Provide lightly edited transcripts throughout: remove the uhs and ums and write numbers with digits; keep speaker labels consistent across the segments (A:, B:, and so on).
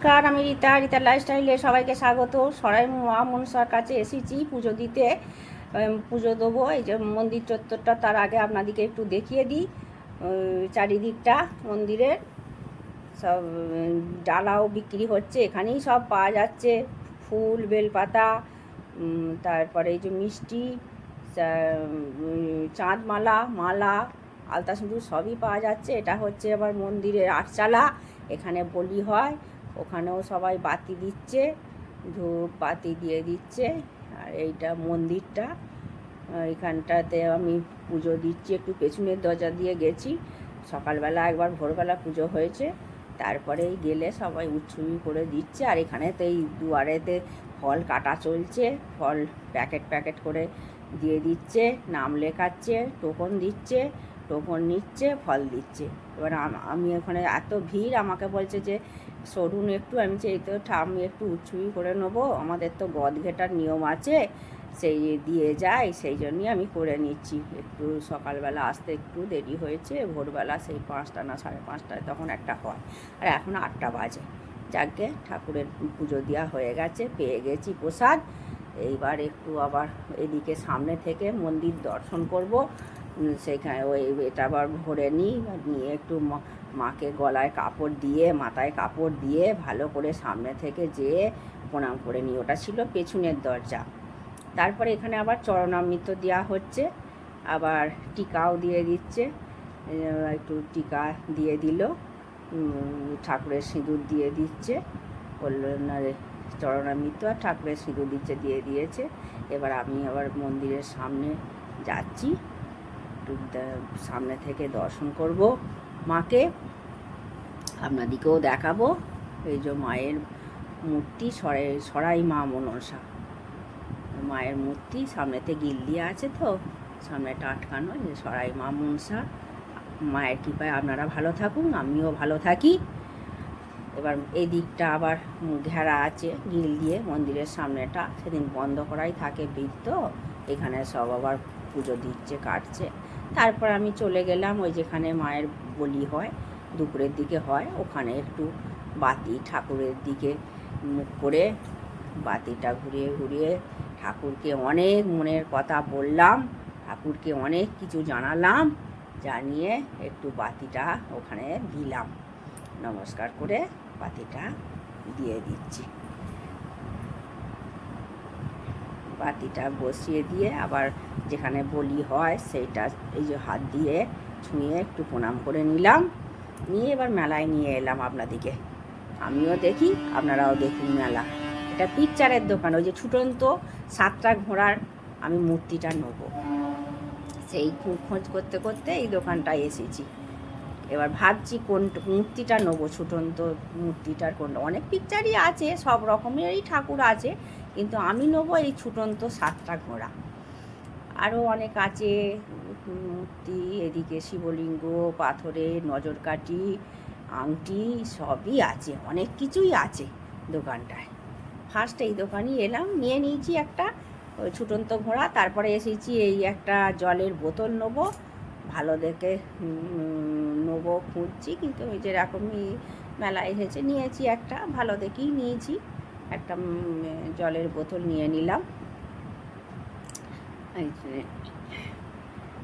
A: নমস্কার, আমি রীতা লাইফস্টাইলে সবাইকে স্বাগত। সরাই মা মনসার কাছে এসেছি পুজো দিতে। পুজো দেবো। এই যে মন্দির চত্বরটা, তার আগে আপনাদেরকে একটু দেখিয়ে দিই চারিদিকটা মন্দিরের। সব ডালাও বিক্রি হচ্ছে, এখানেই সব পাওয়া যাচ্ছে, ফুল, বেলপাতা, তারপরে এই যে মিষ্টি, চাঁদমালা, মালা, আলতা সিঁদুর সবই পাওয়া যাচ্ছে। এটা হচ্ছে আবার মন্দিরের আটচালা, এখানে বলি হয়, ওখানেও সবাই বাতি দিচ্ছে, ধূপ বাতি দিয়ে দিচ্ছে। আর এইটা মন্দিরটা, এখানটাতে আমি পুজো দিচ্ছি। একটু পেছনের দরজা দিয়ে গেছি, সকালবেলা একবার ভোরবেলা পুজো হয়েছে, তারপরেই গেলে সবাই উৎসবই করে দিচ্ছে। আর এখানেতে এই দুয়ারেতে ফল কাটা চলছে, ফল প্যাকেট প্যাকেট করে দিয়ে দিচ্ছে, নাম লেখাচ্ছে, টোকন দিচ্ছে, টোকন নিচ্ছে, ফল দিচ্ছে। এবার আমি ওখানে এত ভিড়, আমাকে বলছে যে সরুন একটু। আমি এই তো আমি একটু উৎসবই করে নেবো, আমাদের তো গদ ঘেটার নিয়ম আছে, সেই দিয়ে যায়, সেই জন্যই আমি করে নিচ্ছি। একটু সকালবেলা আসতে একটু দেরি হয়েছে, ভোরবেলা সেই 5টা না 5:30টায় তখন একটা হয়, আর এখন 8টা বাজে। যাকে ঠাকুরের পুজো দেওয়া হয়ে গেছে, পেয়ে গেছি প্রসাদ। এইবার একটু আবার এদিকে সামনে থেকে মন্দির দর্শন করব, সেইখানে ওই এটা আবার ভরে নিই, নিয়ে একটু মাকে গলায় কাপড় দিয়ে, মাথায় কাপড় দিয়ে ভালো করে সামনে থেকে যেয়ে প্রণাম করে নিই। ওটা ছিল পেছনের দরজা। তারপরে এখানে আবার চরণামৃত দেওয়া হচ্ছে, আবার টিকাও দিয়ে দিচ্ছে। একটু টিকা দিয়ে দিল, ঠাকুরের সিঁদুর দিয়ে দিচ্ছে, বললো না চরণামৃত আর ঠাকুরের সিঁদুর দিয়ে দিয়েছে। এবার আমি আবার মন্দিরের সামনে যাচ্ছি, একটু সামনে থেকে দর্শন করব মাকে, আপনাদিকেও দেখাবো। এই যে মায়ের মূর্তি, সরাই মা মনসা মায়ের মূর্তি, সামনেতে গিল দিয়ে আছে, তো সামনেটা আটকানো, যে সরাই মা মনসা। মায়ের কৃপায় আপনারা ভালো থাকুন, আমিও ভালো থাকি। এবার এই দিকটা আবার ঘেরা আছে গিল দিয়ে, মন্দিরের সামনেটা সেদিন বন্ধ করাই থাকে, ভিড় তো, এখানে সব আবার পুজো দিচ্ছে, কাটছে। তারপর আমি চলে গেলাম ওই যেখানে মায়ের বলি হয়, দুপুরের দিকে হয়, ওখানে একটু বাতি ঠাকুরের দিকে মুখ করে বাতিটা ঘুরিয়ে ঘুরিয়ে ঠাকুরকে অনেক মনের কথা বললাম, ঠাকুরকে অনেক কিছু জানালাম, জানিয়ে একটু বাতিটা ওখানে দিলাম, নমস্কার করে বাতিটা দিয়ে দিচ্ছি। বাতিটা বসিয়ে দিয়ে আবার যেখানে বলি হয় সেইটা এই যে হাত দিয়ে ছুঁয়ে একটু প্রণাম করে নিলাম, নিয়ে এবার মেলায় নিয়ে এলাম আপনাদিকে। আমিও দেখি, আপনারাও দেখুন মেলা। এটা পিকচারের দোকান, ওই যে ছুটন্ত 7টা ঘোড়ার আমি মূর্তিটা নেবো, সেই খোঁজ করতে করতে এই দোকানটায় এসেছি। এবার ভাবছি কোন মূর্তিটা নেবো, ছুটন্ত মূর্তিটার কোনটা। অনেক পিকচারই আছে, সব রকমেরই ঠাকুর আছে, কিন্তু আমি নেবো এই ছুটন্ত 7টা ঘোড়া। আরও অনেক আছে মূর্তি, এদিকে শিবলিঙ্গ, পাথরের নজরকাঠি, আংটি, সবই আছে, অনেক কিছুই আছে দোকানটায়। ফার্স্ট এই দোকানই এলাম, নিয়ে নিয়েছি একটা ওই ছুটন্ত ঘোড়া। তারপরে এসেছি এই একটা জলের বোতল নেবো, ভালো দেখে নেবো খুঁজছি, কিন্তু ওই যেরকমই মেলা এসেছে নিয়েছি একটা, ভালো দেখেই নিয়েছি একটা জলের বোতল নিয়ে নিলাম।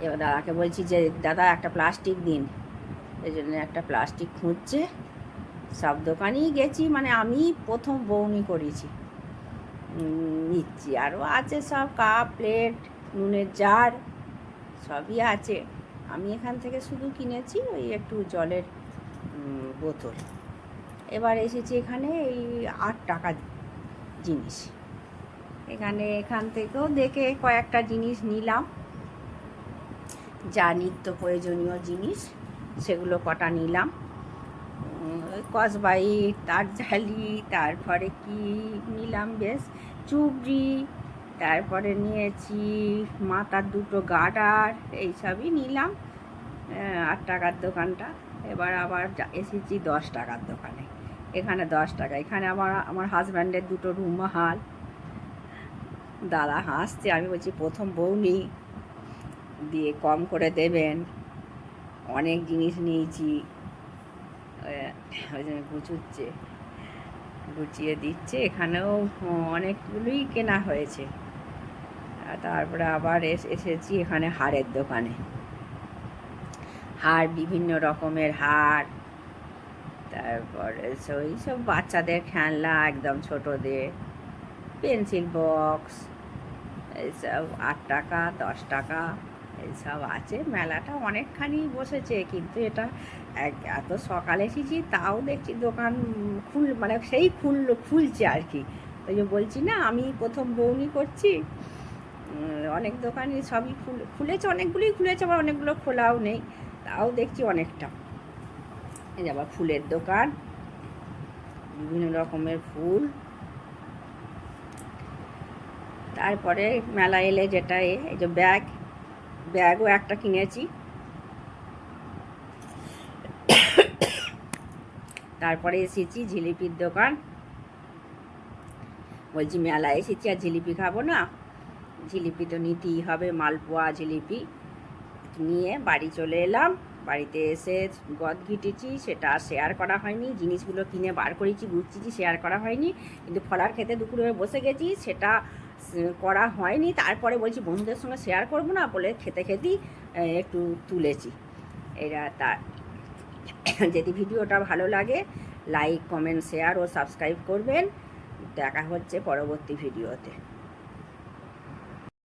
A: এবার দাদাকে বলছি যে দাদা একটা প্লাস্টিক দিন, এই জন্য একটা প্লাস্টিক খুঁজছে। সব দোকানেই গেছি, মানে আমি প্রথম বউনি করেছি, নিচ্ছি। আরও আছে সব কাপ প্লেট, নুনের জার, সবই আছে। আমি এখান থেকে শুধু কিনেছি ওই একটু জলের বোতল। এবার এসেছি এখানে এই 8 টাকা জিনিস, এখান থেকেও দেখে কয়েকটা জিনিস নিলাম, যা নিত্য প্রয়োজনীয় জিনিস সেগুলো কটা নিলাম। কসবাইট, তারজালি, তারপরে কি নিলাম, বেশ চুবড়ি, তারপরে নিয়েছি মাথার 2টো গার্ডার, এইসবই নিলাম 8 টাকার দোকানটা। এবার আবার এসেছি 10 টাকার দোকানে, এখানে 10 টাকা। এখানে আমার হাজব্যান্ডের 2টো রুমাল। দাদা হাসছে, আমি বলছি প্রথম বউনি দিয়ে কম করে দেবেন, অনেক জিনিস নিয়েছি, ওই জন্য গুছুচ্ছে। গুছিয়ে দিচ্ছে। এখানেও অনেকগুলোই কেনা হয়েছে। আর তারপরে আবার এসেছি এখানে হারের দোকানে। হার, বিভিন্ন রকমের হার, তারপরে ওই সব বাচ্চাদের খেলনা, একদম ছোটদের পেন্সিল বক্স, এইসব 8 টাকা 10 টাকা এইসব আছে। মেলাটা অনেকখানি বসেছে, কিন্তু এটা এত সকালে এসেছি তাও দেখছি দোকান মানে সেই খুলছে আর কি। ওই যে বলছি না আমি প্রথম বউনি করছি, অনেক দোকানই সবই খুলেছে, অনেকগুলোই খুলেছে, আবার অনেকগুলো খোলাও নেই, তাও দেখছি অনেকটা। এই যে আবার ফুলের দোকান, বিভিন্ন রকমের ফুল। তারপরে মেলা এলে যেটা এই যে ব্যাগও একটা কিনেছি। তারপরে এসেছি জিলিপির দোকান। বলছি মেলায় এসেছি আর জিলিপি খাবো না, জিলিপি তো নিতেই হবে, মালপোয়া জিলিপি নিয়ে বাড়ি চলে এলাম। বাড়িতে এসে গদ ঘিটেছি, সেটা শেয়ার করা হয়নি। জিনিসগুলো কিনে বার করেছি, গুছিয়েছি, শেয়ার করা হয়নি। কিন্তু ফলার খেতে দুপুরে বসে গেছি, সেটা করা হয়নি। তারপরে বলছি বন্ধুদের সঙ্গে শেয়ার করবো না বলে খেতে খেতেই একটু তুলেছি। এরা তার যদি ভিডিওটা ভালো লাগে লাইক, কমেন্ট, শেয়ার ও সাবস্ক্রাইব করবেন। দেখা হচ্ছে পরবর্তী ভিডিওতে।